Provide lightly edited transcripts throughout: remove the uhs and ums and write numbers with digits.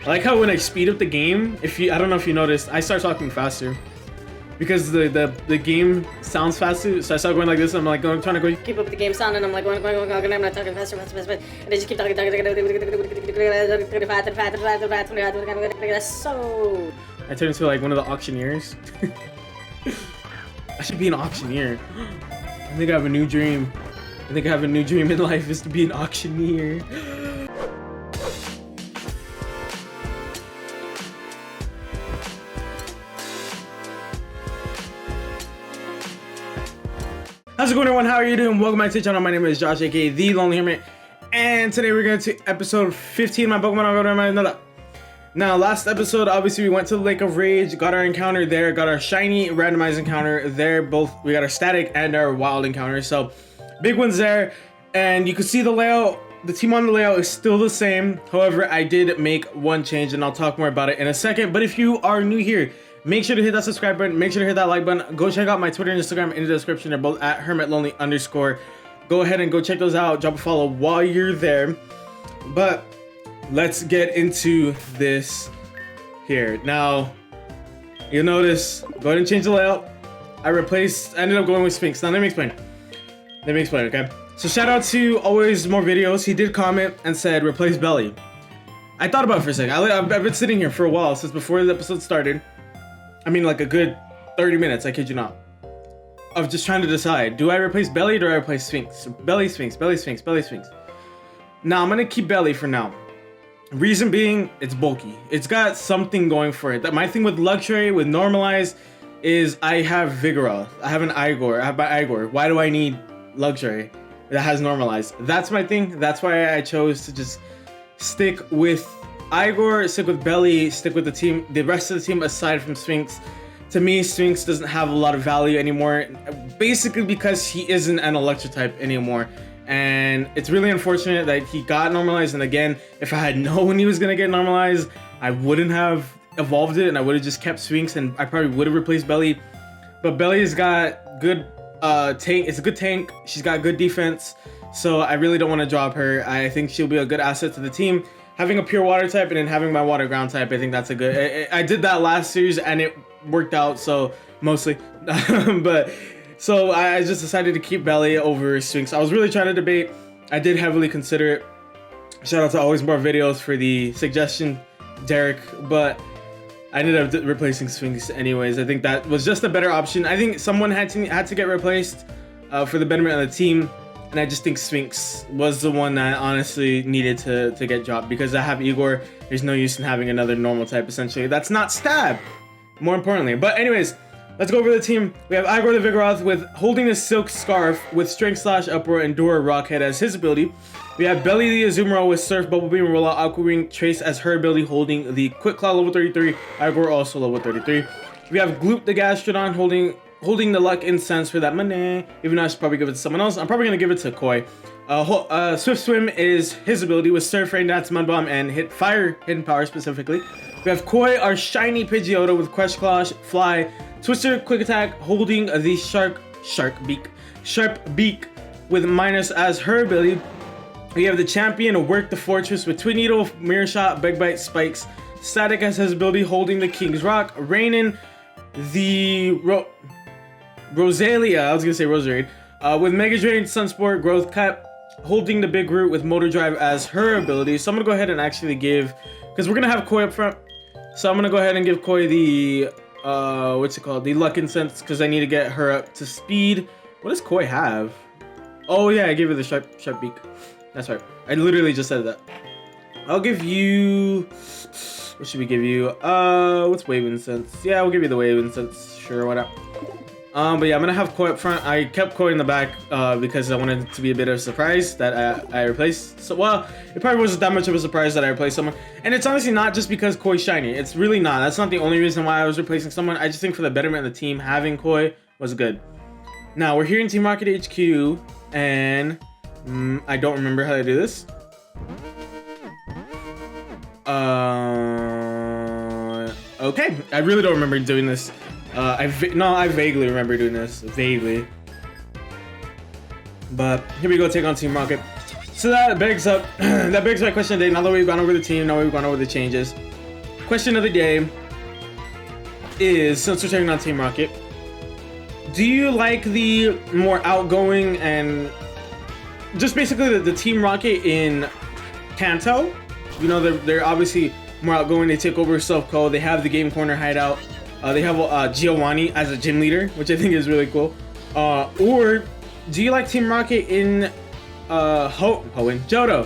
I like how when I speed up the game, I don't know if you noticed, I start talking faster. Because the game sounds faster, so I start going like this. I'm like trying to go keep up with the game sound, and I'm like going, and I'm not talking faster, and I just keep talking. That's so. I turn into like one of the auctioneers. I should be an auctioneer. I think I have a new dream. I think I have a new dream in life is to be an auctioneer. How's it going, everyone? How are you doing? Welcome back to the channel. My name is Josh, aka The Lonely Hermit, and today we're going to episode 15 of my Pokemon Randomizer Nuzlocke. Now, last episode, obviously, we went to the Lake of Rage, got our encounter there, got our shiny randomized encounter there. We got our static and our wild encounter, so big ones there. And you can see the layout. The team on the layout is still the same. However, I did make one change, and I'll talk more about it in a second. But if you are new here, make sure to hit that subscribe button. Make sure to hit that like button. Go check out my Twitter and Instagram in the description. They're both at HermitLonely_. Go ahead and go check those out. Drop a follow while you're there. But let's get into this here. Now, you'll notice, go ahead and change the layout. I ended up going with Sphinx. Now, let me explain, okay? So shout out to Always More Videos. He did comment and said, replace Belly. I thought about it for a second. I've been sitting here for a while, since before the episode started. I mean, like a good 30 minutes, I kid you not, of just trying to decide, do I replace Belly or do I replace Sphinx? Belly, Sphinx, Belly, Sphinx, Belly, Sphinx. Now, I'm gonna keep Belly for now. Reason being, it's bulky. It's got something going for it. My thing with Luxury, with Normalize, is I have Vigoroth. I have an Igor. I have my Igor. Why do I need Luxury that has Normalized? That's my thing. That's why I chose to just stick with Igor, stick with Belly, stick with the rest of the team aside from Sphinx. To me, Sphinx doesn't have a lot of value anymore, basically because he isn't an electric type anymore. And it's really unfortunate that he got normalized. And again, if I had known he was gonna get normalized, I wouldn't have evolved it and I would have just kept Sphinx and I probably would have replaced Belly. But Belly's got good tank. It's a good tank. She's got good defense. So I really don't want to drop her. I think she'll be a good asset to the team. Having a pure water type and then having my water ground type, I think that's a good. I did that last series and it worked out, so mostly. But so I just decided to keep Belly over Sphinx. I was really trying to debate. I did heavily consider it. Shout out to Always More Videos for the suggestion, Derek. But I ended up replacing Sphinx anyways. I think that was just a better option. I think someone had to get replaced for the betterment of the team. And I just think Sphinx was the one that honestly needed to get dropped because I have Igor. There's no use in having another normal type, essentially. That's not Stab, more importantly. But anyways, let's go over the team. We have Igor the Vigoroth with holding the Silk Scarf with Strength Slash, Uproar, and Dora Rockhead as his ability. We have Belly the Azumarill with Surf, Bubble Beam, Rollout, Aqua Wing, Trace as her ability, holding the Quick Claw level 33. Igor also level 33. We have Gloop the Gastrodon holding the Luck Incense for that money, even though I should probably give it to someone else. I'm probably going to give it to Koi. Swift Swim is his ability with Surf, Rain Dance, Mud Bomb, and Hidden Power specifically. We have Koi, our shiny Pidgeotto with Quest Claw, Fly, Twister, Quick Attack, holding the Sharp Beak with Minus as her ability. We have the Champion, Work the Fortress with Twin Needle, Mirror Shot, Big Bite, Spikes, Static as his ability, holding the King's Rock, Rainin, the Rosalia, I was gonna say Roserade, with Mega Drain, Sunsport, Growth Cut, holding the Big Root with Motor Drive as her ability. So I'm gonna go ahead and actually give, because we're gonna have Koi up front, so I'm gonna go ahead and give Koi the the Luck Incense, because I need to get her up to speed. What does Koi have? Oh yeah, I gave her the sharp beak. That's right, I literally just said that. I'll give you, what should we give you? What's Wave Incense? Yeah, we'll give you the Wave Incense. Sure, why not? But yeah, I'm gonna have Koi up front. I kept Koi in the back because I wanted it to be a bit of a surprise that I replaced. So, well, it probably wasn't that much of a surprise that I replaced someone. And it's honestly not just because Koi's shiny. It's really not. That's not the only reason why I was replacing someone. I just think for the betterment of the team, having Koi was good. Now, we're here in Team Rocket HQ, and I don't remember how to do this. Okay, I really don't remember doing this. I vaguely remember doing this, vaguely. But here we go, take on Team Rocket. So that begs up that begs my question today. Now that we've gone over the team, now we've gone over the changes. Question of the day is, since we're taking on Team Rocket, do you like the more outgoing and just basically the Team Rocket in Kanto? You know, they're obviously more outgoing. They take over Self-Co. They have the Game Corner hideout. They have Giovanni as a gym leader, which I think is really cool. Or do you like Team Rocket in Johto?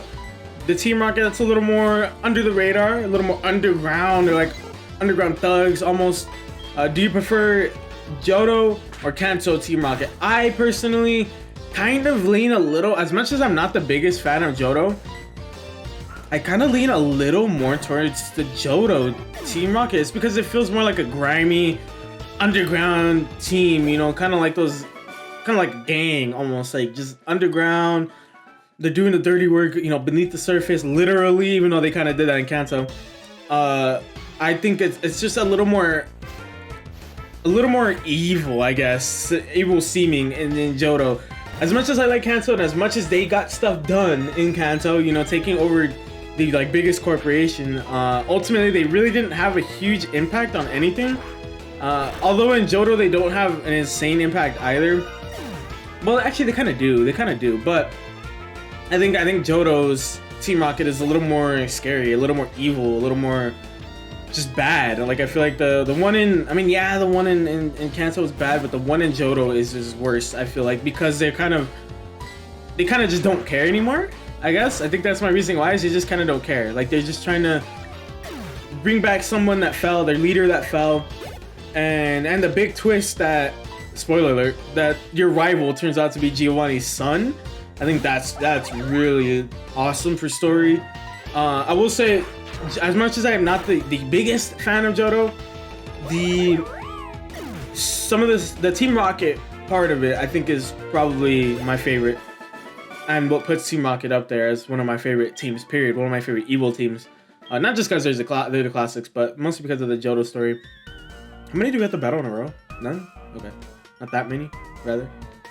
The Team Rocket that's a little more under the radar, a little more underground. They're like underground thugs almost. Do you prefer Johto or Kanto Team Rocket? I personally kind of lean a little, as much as I'm not the biggest fan of Johto, I kind of lean a little more towards the Johto Team Rocket. It's because it feels more like a grimy underground team, you know, kind of like those, kind of like a gang almost, like just underground. They're doing the dirty work, you know, beneath the surface, literally, even though they kind of did that in Kanto. I think it's just a little more evil, I guess, evil seeming in Johto. As much as I like Kanto and as much as they got stuff done in Kanto, you know, taking over the like biggest corporation, ultimately they really didn't have a huge impact on anything. Although in Johto they don't have an insane impact either. Well, actually they kind of do, but I think Johto's Team Rocket is a little more scary, a little more evil, a little more just bad. Like I feel like the one in, I mean, yeah, the one in Kanto is bad, but the one in Johto is worse, I feel like, because they kind of just don't care anymore. I guess I think that's my reason why, is they just kind of don't care. Like they're just trying to bring back someone that fell, their leader that fell, and the big twist that, spoiler alert, that your rival turns out to be Giovanni's son. I think that's really awesome for story. I will say, as much as I am not the biggest fan of Johto, the Team Rocket part of it I think is probably my favorite, and what puts Team Rocket up there as one of my favorite teams, period. One of my favorite evil teams. Not just because they're the classics, but mostly because of the Johto story. How many do we have to battle in a row? None? Okay. Not that many, rather.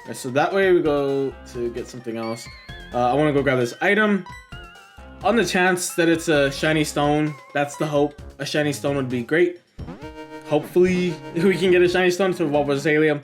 Right, so that way we go to get something else. I want to go grab this item. On the chance that it's a shiny stone, that's the hope. A shiny stone would be great. Hopefully we can get a shiny stone to evolve Rosalia.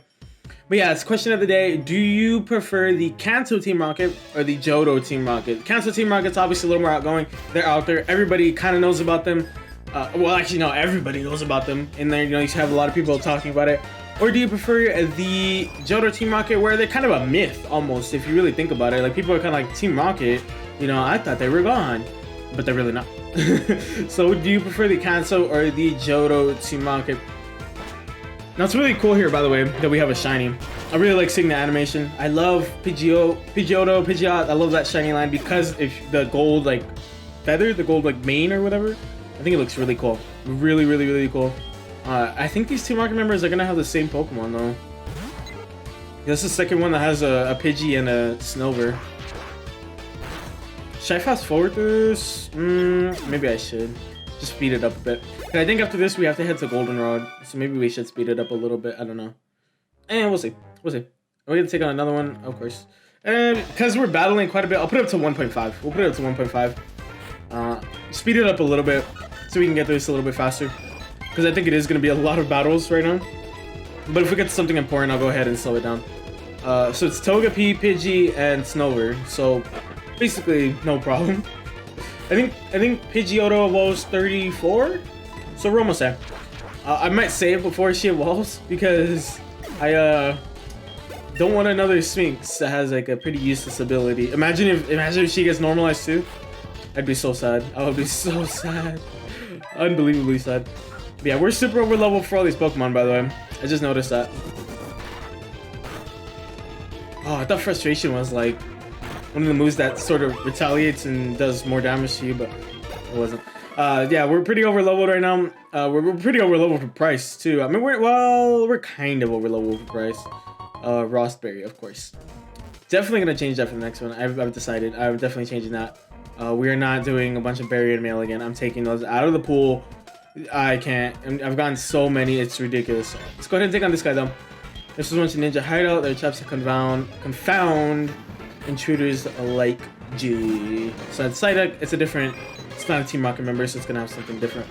But yeah, it's question of the day. Do you prefer the Kanto Team Rocket or the Johto Team Rocket? Kanto Team Rocket's obviously a little more outgoing. They're out there. Everybody kind of knows about them. Well, actually, no, everybody knows about them. In there, you know, you have a lot of people talking about it. Or do you prefer the Johto Team Rocket, where they're kind of a myth, almost, if you really think about it? Like, people are kind of like, Team Rocket, you know, I thought they were gone. But they're really not. So, do you prefer the Kanto or the Johto Team Rocket? Now, it's really cool here, by the way, that we have a shiny. I really like seeing the animation. I love Pidgeotto. I love that shiny line because if the gold, like, feather, the gold, like, mane or whatever, I think it looks really cool. Really, really, really cool. I think these Team Rocket members are gonna have the same Pokemon though. This is the second one that has a Pidgey and a Snover. Should I fast forward through this? Maybe I should. Just speed it up a bit. And I think after this we have to head to Goldenrod, so maybe we should speed it up a little bit. I don't know. And we'll see. We'll see. Are we gonna take on another one? Of course. And because we're battling quite a bit, I'll put it up to 1.5. We'll put it up to 1.5. Speed it up a little bit so we can get through this a little bit faster. Because I think it is going to be a lot of battles right now. But if we get to something important, I'll go ahead and slow it down. So it's Togepi, Pidgey, and Snover. So basically, no problem. I think Pidgeotto evolves 34. So we're almost there. I might save before she evolves because I don't want another Sphinx that has like a pretty useless ability. Imagine if she gets normalized too. I'd be so sad. I would be so sad. Unbelievably sad. But yeah, we're super over level for all these Pokemon, by the way. I just noticed that. Oh, I thought Frustration was like one of the moves that sort of retaliates and does more damage to you, but it wasn't. Yeah, we're pretty over leveled right now. We're pretty over leveled for price too. I mean, we're kind of over leveled for price. Rostberry, of course. Definitely gonna change that for the next one. I've decided. I'm definitely changing that. We are not doing a bunch of berry and mail again. I'm taking those out of the pool. I can't. I've gotten so many, it's ridiculous. Let's go ahead and take on this guy though. This is once a ninja hideout. Their traps to confound intruders alike. G. So at Psyduck, it's a different. It's not a Team Rocket member, so it's gonna have something different.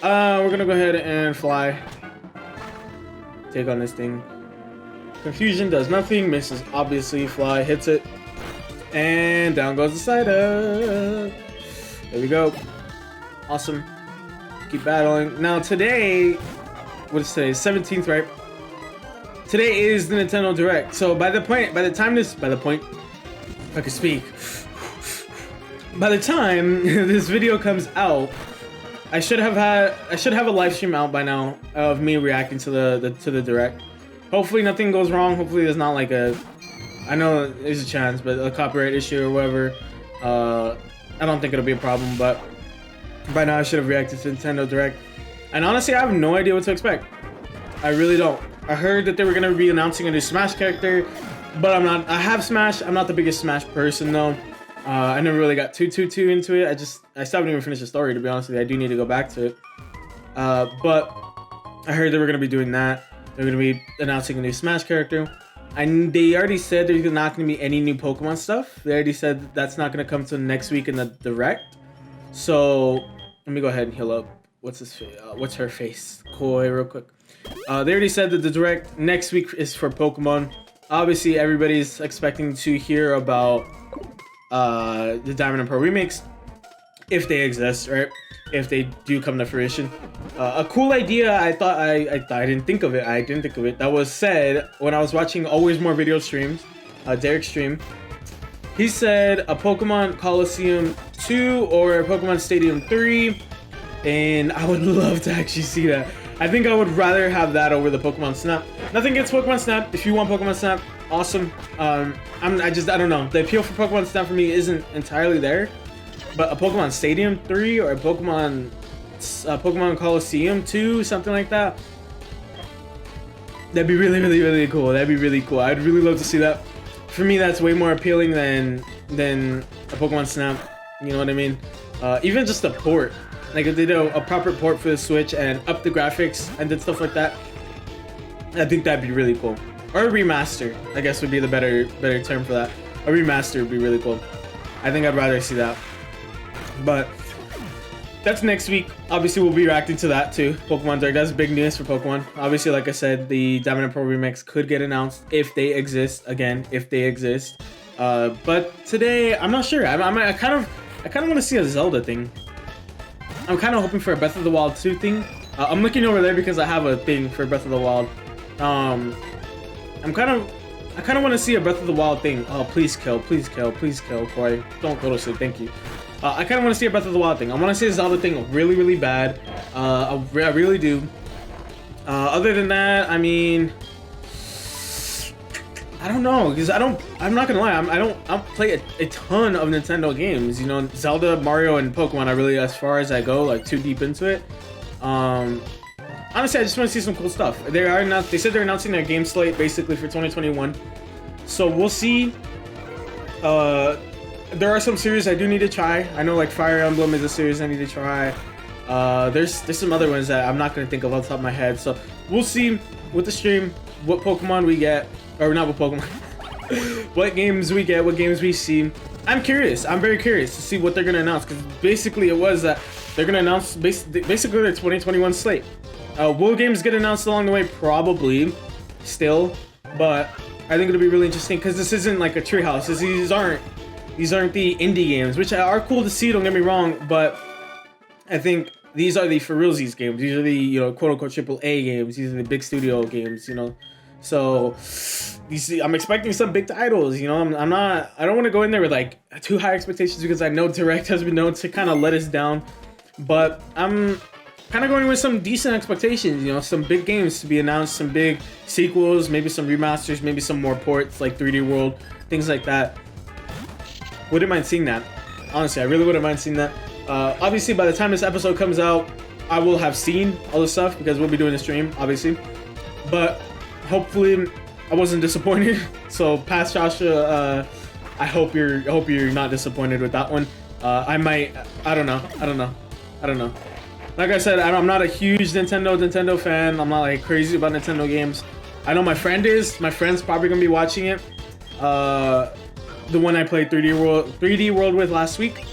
We're gonna go ahead and fly. Take on this thing. Confusion does nothing. Misses obviously. Fly hits it, and down goes the Psyduck. There we go. Awesome. Keep battling. Now today, what is today? 17th, right? Today is the Nintendo Direct. So by the time this video comes out, I should have a live stream out by now of me reacting to the Direct. Hopefully nothing goes wrong. Hopefully there's not like I know there's a chance, but a copyright issue or whatever. I don't think it'll be a problem, but by now I should have reacted to Nintendo Direct. And honestly, I have no idea what to expect. I really don't. I heard that they were gonna be announcing a new Smash character, but I'm not. I have Smash. I'm not the biggest Smash person though. I never really got too into it. I still haven't even finished the story, to be honest with you. I do need to go back to it. But I heard they were gonna be doing that. They're gonna be announcing a new Smash character. And they already said there's not gonna be any new Pokemon stuff. They already said that's not gonna come till next week in the Direct. So let me go ahead and heal up. What's her face? Koi, real quick. They already said that the Direct next week is for Pokemon. Obviously, everybody's expecting to hear about the Diamond and Pearl remakes, if they exist, right? If they do come to fruition. A cool idea. I didn't think of it. That was said when I was watching Always More Video streams, Derek's stream. He said a Pokemon Coliseum 2 or a Pokemon Stadium 3, and I would love to actually see that. I think I would rather have that over the Pokemon Snap. Nothing against Pokemon Snap. If you want Pokemon Snap, awesome. I don't know. The appeal for Pokemon Snap for me isn't entirely there. But a Pokemon Stadium 3 or a Pokemon Coliseum 2, something like that. That'd be really cool. That'd be really cool. I'd really love to see that. For me, that's way more appealing than a Pokemon Snap. You know what I mean? Even just a port. Like if they did a proper port for the Switch and up the graphics and did stuff like that, I think that'd be really cool. Or a remaster, I guess would be the better term for that. A remaster would be really cool. I think I'd rather see that. But that's next week. Obviously, we'll be reacting to that too. Pokemon Direct. That's big news for Pokemon. Obviously, like I said, the Diamond and Pearl remakes could get announced if they exist. Again, if they exist. But today, I'm not sure. I kind of want to see a Zelda thing. I'm kind of hoping for a Breath of the Wild 2 thing. I'm looking over there because I have a thing for Breath of the Wild. I kind of want to see a Breath of the Wild thing. Oh, please kill, Corey. Don't go to sleep. Thank you. I kind of want to see a Breath of the Wild thing. I want to see a Zelda thing really bad. I really do. Other than that, I mean, I don't know, because I'm not gonna lie, I don't play a ton of Nintendo games. You know, Zelda, Mario, and Pokemon are really as far as I go, like too deep into it. Honestly, I just want to see some cool stuff. They said they're announcing their game slate basically for 2021. So we'll see. There are some series I do need to try. I know like Fire Emblem is a series I need to try. There's some other ones that I'm not gonna think of off the top of my head. So we'll see with the stream what Pokemon we get. Or not with Pokemon. What games we get, what games we see. I'm curious. I'm very curious to see what they're gonna announce, because basically it was that they're gonna announce basically their 2021 slate. Will games get announced along the way? Probably, still, but I think it'll be really interesting because this isn't like a treehouse. These aren't the indie games, which are cool to see. Don't get me wrong, but I think these are the for realsies games. These are the quote unquote AAA games. These are the big studio games. So you see, I'm expecting some big titles. I don't want to go in there with like too high expectations because I know Direct has been known to kind of let us down, but I'm kind of going with some decent expectations. Some big games to be announced, some big sequels, maybe some remasters, maybe some more ports like 3D World, things like that. Wouldn't mind seeing that. Honestly, I really wouldn't mind seeing that. Obviously, by the time this episode comes out, I will have seen all this stuff because we'll be doing a stream, obviously. But hopefully, I wasn't disappointed. So, past Joshua, I hope you're not disappointed with that one. I don't know. Like I said, I'm not a huge Nintendo fan. I'm not like crazy about Nintendo games. I know my friend is. My friend's probably gonna be watching it. the one I played 3D World with last week.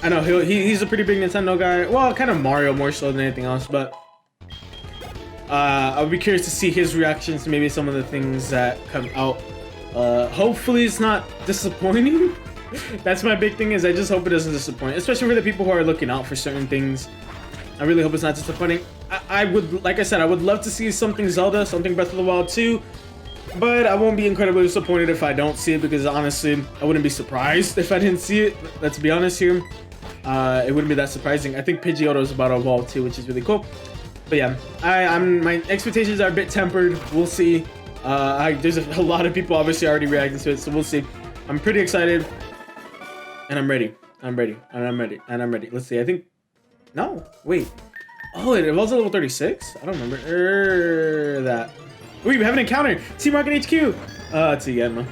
I know he's a pretty big Nintendo guy. Well, kind of Mario more so than anything else, but I'll be curious to see his reactions to maybe some of the things that come out. Hopefully it's not disappointing. That's my big thing, is I just hope it doesn't disappoint, especially for the people who are looking out for certain things. I really hope it's not disappointing. I would, like I said, I would love to see something Zelda, something Breath of the Wild 2, but I won't be incredibly disappointed if I don't see it, because honestly, I wouldn't be surprised if I didn't see it. Let's be honest here. It wouldn't be that surprising. I think Pidgeotto is about to evolve too, which is really cool. But yeah, my expectations are a bit tempered. We'll see. There's a lot of people obviously already reacting to it, so we'll see. I'm pretty excited, and I'm ready. I'm ready, and I'm ready, and I'm ready. Let's see. I think. No, wait. Oh, it evolves at level 36. I don't remember that. Wait, we have an encounter. Team Rocket HQ. It's a Yanma.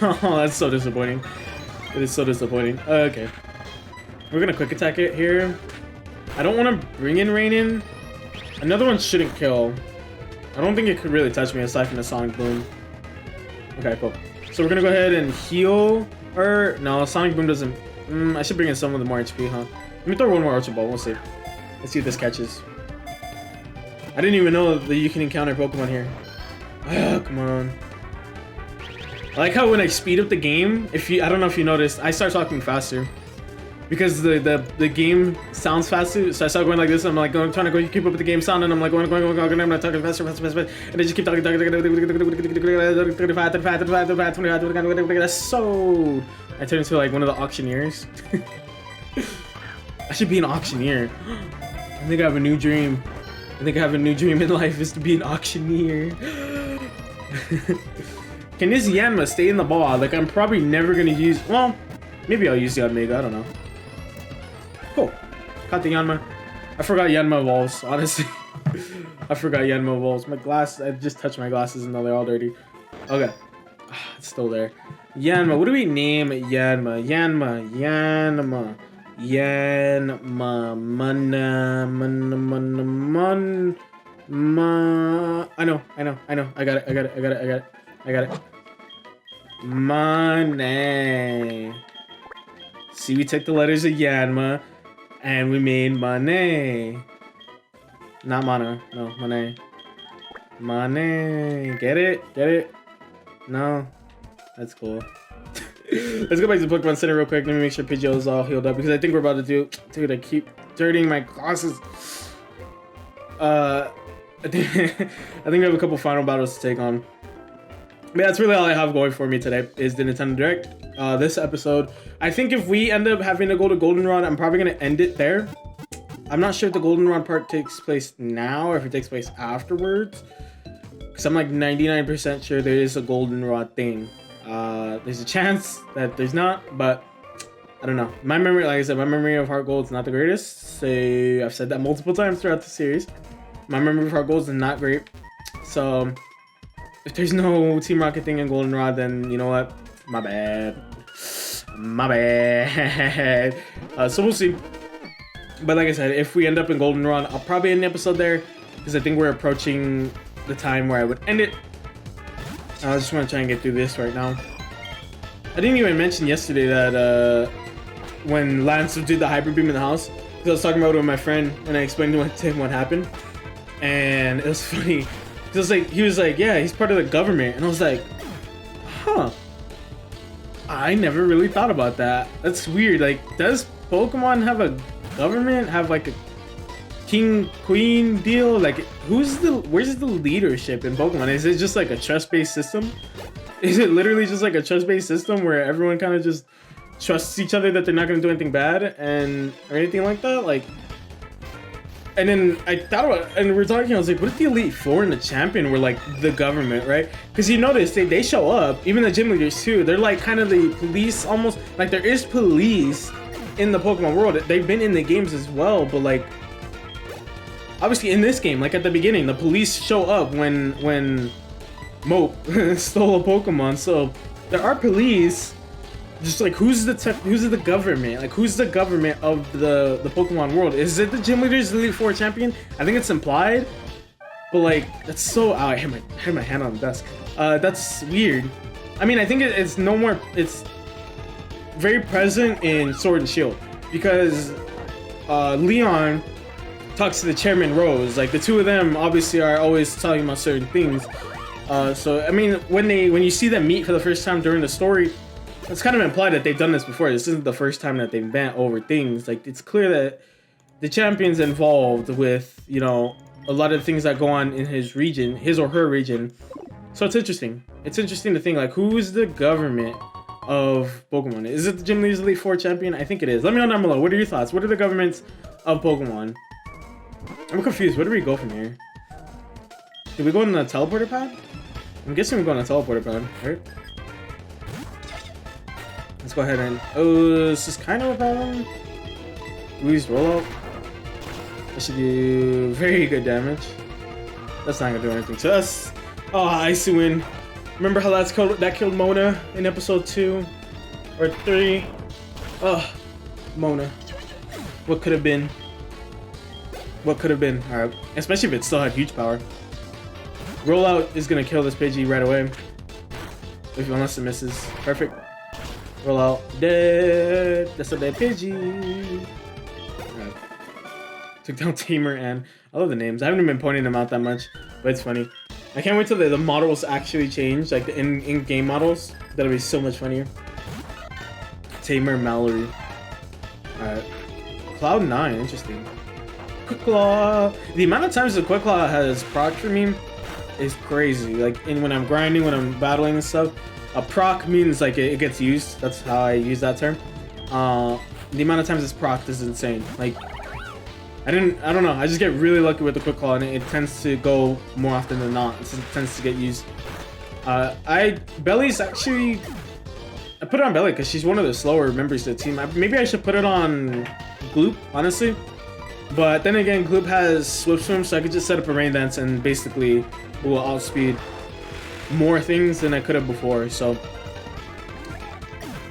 Oh, that's so disappointing. It is so disappointing. Okay. We're gonna quick attack it here. I don't want to bring in Rainin. Another one shouldn't kill. I don't think it could really touch me aside from the Sonic Boom. Okay, cool. So we're gonna go ahead and heal her. No, Sonic Boom doesn't. I should bring in someone with more HP, huh? Let me throw one more Ultra Ball. We'll see. Let's see if this catches. I didn't even know that you can encounter Pokemon here. Ah, come on. I like how when I speed up the game, I don't know if you noticed, I start talking faster. Because the game sounds faster, so I start going like this. I'm like trying to go keep up with the game sound, and I'm like going. I'm not talking faster, and I just keep talking. That's so. I turn into like one of the auctioneers. I should be an auctioneer. I think I have a new dream. I think I have a new dream in life, is to be an auctioneer. Can this Yanma stay in the ball? Like, I'm probably never gonna use. Well, maybe I'll use the Omega. I don't know. Cool. Caught the Yanma. I forgot Yanma evolves, honestly. I forgot Yanma evolves. My glass, I just touched my glasses and now they're all dirty. Okay. It's still there. Yanma. What do we name Yanma? Yanma. I know. I got it. Money. See, we took the letters of Yanma and we made money. Not mana. No, money. Money. Get it? No. That's cool. Let's go back to the Pokemon Center real quick. Let me make sure Pidgeot is all healed up, because I think we're about to do. Dude, I keep dirtying my glasses. I think we have a couple final battles to take on. But that's really all I have going for me today, is the Nintendo Direct. This episode, I think if we end up having to go to Goldenrod, I'm probably gonna end it there. I'm not sure if the Goldenrod part takes place now or if it takes place afterwards, because I'm like 99% sure there is a Goldenrod thing. There's a chance that there's not, but I don't know. My memory, like I said, my memory of HeartGold is not the greatest. So I've said that multiple times throughout the series. My memory of HeartGold is not great. So if there's no Team Rocket thing in Goldenrod, then you know what? My bad. So we'll see. But like I said, if we end up in Goldenrod, I'll probably end the episode there, because I think we're approaching the time where I would end it. I just want to try and get through this right now. I didn't even mention yesterday that when Lance did the Hyper Beam in the house, because I was talking about it with my friend and I explained to him what happened, and it was funny. Because he was like, yeah, he's part of the government, and I was like, huh. I never really thought about that. That's weird. Like, does Pokemon have a government? Have like a king queen deal? Like, where's the leadership in Pokemon? Is it just like a trust-based system? Is it literally just like a trust-based system where everyone kind of just trusts each other that they're not going to do anything bad or anything like that? Like, and then I thought about it, and we're talking, I was like, what if the Elite Four and the Champion were like the government, right? Because you notice they show up, even the gym leaders too. They're like kind of the police, almost. Like, there is police in the Pokemon world. They've been in the games as well, but like, obviously in this game, like at the beginning, the police show up when Mope stole a Pokemon. So there are police. Just like, who's the government? Like, who's the government of the Pokemon world? Is it the gym leaders, the Elite Four champion? I think it's implied, but like, that's so. Oh, I hit my hand on the desk. That's weird. I mean, I think it's no more. It's very present in Sword and Shield because Leon talks to the chairman Rose. Like the two of them obviously are always talking about certain things. So I mean, when you see them meet for the first time during the story, it's kind of implied that they've done this before. This isn't the first time that they've bent over things. Like it's clear that the champion's involved with, you know, a lot of things that go on in his region, his or her region. So it's interesting. It's interesting to think like, who is the government of Pokemon? Is it the Gym Leaders Elite Four champion? I think it is. Let me know down below. What are your thoughts? What are the governments of Pokemon? I'm confused. Where do we go from here? Did we go in the teleporter pad? I'm guessing we're going to teleporter pad, right? Let's go ahead and... Oh, this is kind of a problem. Louise rollout. That should do very good damage. That's not going to do anything to us. Oh, Icy Wind. Remember how that killed Mona in episode 2 or 3? Oh, Mona. What could have been? What could have been? Alright. Especially if it still had huge power. Rollout is going to kill this Pidgey right away. Unless it misses. Perfect. Rollout. Dead. That's a dead Pidgey. Alright. Took down Tamer and... I love the names. I haven't been pointing them out that much, but it's funny. I can't wait till the models actually change, like the in-game models. That'll be so much funnier. Tamer Mallory. Alright. Cloud 9, interesting. Quick Claw. The amount of times the Quick Claw has proc for me is crazy. Like when I'm grinding, when I'm battling and stuff. A proc means like it gets used. That's how I use that term. The amount of times it's proc is insane. Like I don't know. I just get really lucky with the Quick Claw, and it tends to go more often than not. It tends to get used. Belly's actually... I put it on Belly because she's one of the slower members of the team. Maybe I should put it on Gloop, honestly. But then again, Gloop has Swift Swim, so I could just set up a Rain Dance and basically will outspeed more things than I could have before. So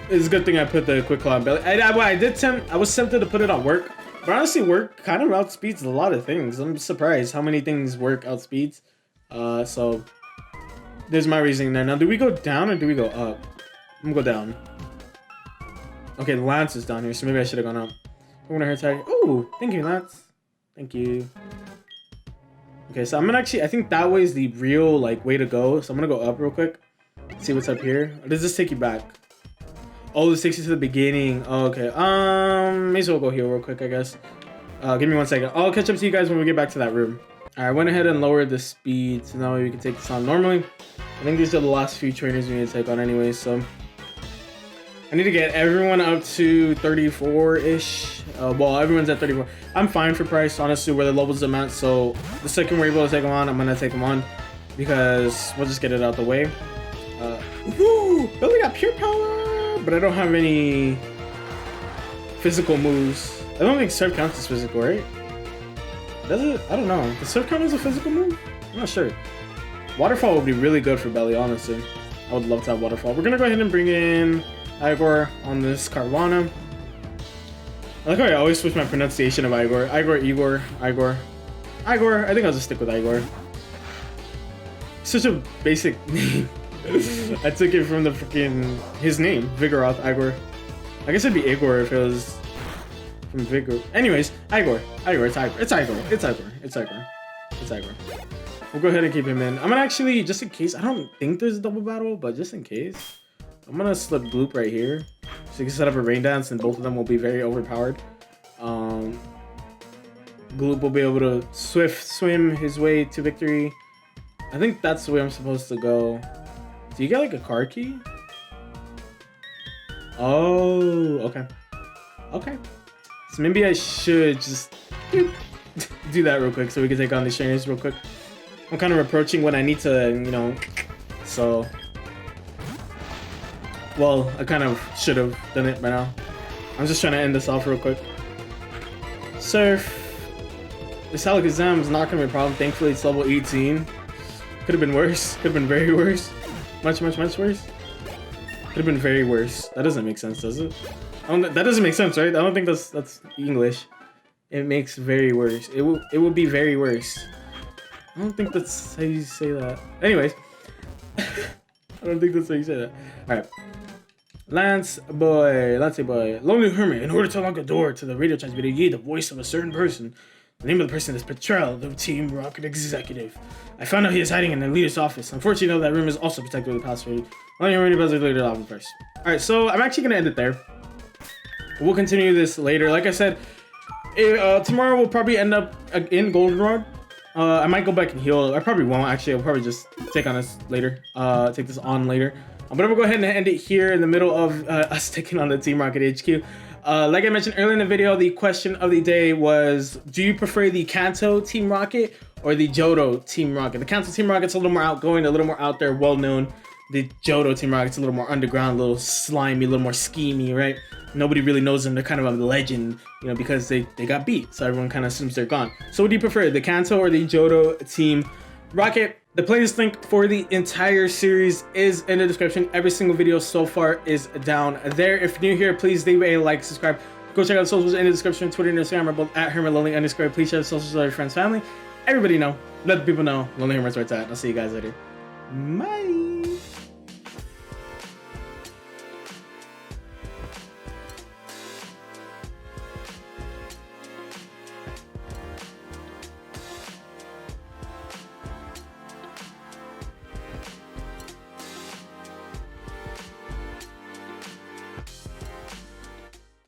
it's a good thing I put the Quick Claw on Belly. I was tempted to put it on Work. But honestly, Work kind of outspeeds a lot of things. I'm surprised how many things Work outspeeds. So there's my reasoning there. Now, do we go down or do we go up? I'm gonna go down. Okay, Lance is down here, so maybe I should have gone up. I'm gonna hurt tag. Oh, thank you, Lance. Thank you. Okay, so I'm gonna actually... I think that way is the real like way to go. So I'm gonna go up real quick. See what's up here. Or does this take you back? Oh, this takes you to the beginning. Oh, okay. May as well go here real quick, I guess. Give me 1 second. I'll catch up to you guys when we get back to that room. Alright, I went ahead and lowered the speed, so now we can take this on normally. I think these are the last few trainers we need to take on anyway, so... I need to get everyone up to 34-ish. Well, everyone's at 34. I'm fine for price, honestly, where the levels I'm at, so... The second we're able to take them on, I'm gonna take them on. Because we'll just get it out the way. Woo! Billy got pure power! But I don't have any physical moves. I don't think Surf counts as physical, right? Does it? I don't know. Does Surf count as a physical move? I'm not sure. Waterfall would be really good for Belly, honestly. I would love to have Waterfall. We're gonna go ahead and bring in Igor on this Carvana. I like how I always switch my pronunciation of Igor. Igor. I think I'll just stick with Igor. Such a basic name. I took it from the freaking... his name, Vigoroth, Igor. I guess it'd be Igor if it was from Vigor. Anyways, Igor, it's Igor. We'll go ahead and keep him in. I'm gonna actually, just in case, I don't think there's a double battle, but just in case, I'm gonna slip Gloop right here. So you can set up a Rain Dance and both of them will be very overpowered. Gloop will be able to swift swim his way to victory. I think that's the way I'm supposed to go. Do you get like a card key? Oh, okay. Okay. So maybe I should just do that real quick so we can take on these trainers real quick. I'm kind of approaching when I need to, you know, so... Well, I kind of should have done it by now. I'm just trying to end this off real quick. Surf. This Alakazam is not going to be a problem. Thankfully, it's level 18. Could have been worse. Could have been very worse. Much worse. Could have been very worse. That doesn't make sense, does it? That doesn't make sense, right? I don't think that's English. It makes very worse. It will be very worse. I don't think that's how you say that. Anyways. I don't think that's how you say that. Alright. Lance boy. Lonely Hermit. In order to unlock a door to the radio transmitter, you need the voice of a certain person. The name of the person is Petrel, the Team Rocket executive. I found out he is hiding in the leader's office. Unfortunately, that room is also protected with a password. Only Hermit buzzard later office first. Alright, so I'm actually gonna end it there. We'll continue this later. Like I said, tomorrow we'll probably end up in Goldenrod. I might go back and heal. I probably won't actually. I'll probably just take on this later. Take this on later. But I'm gonna go ahead and end it here in the middle of us taking on the Team Rocket HQ. Like I mentioned earlier in the video, the question of the day was, do you prefer the Kanto Team Rocket or the Johto Team Rocket? The Kanto Team Rocket's a little more outgoing, a little more out there, well known. The Johto Team Rocket's a little more underground, a little slimy, a little more schemy, right? Nobody really knows them. They're kind of a legend, you know, because they got beat. So everyone kind of assumes they're gone. So what do you prefer, the Kanto or the Johto Team Rocket? The playlist link for the entire series is in the description. Every single video so far is down there. If you're new here, please leave a like, subscribe. Go check out the socials in the description. Twitter and Instagram are both at HermitLonely_. Please share the socials with your friends, family. Everybody know. Let the people know. Lonely Hermit's where it's at. I'll see you guys later. Bye.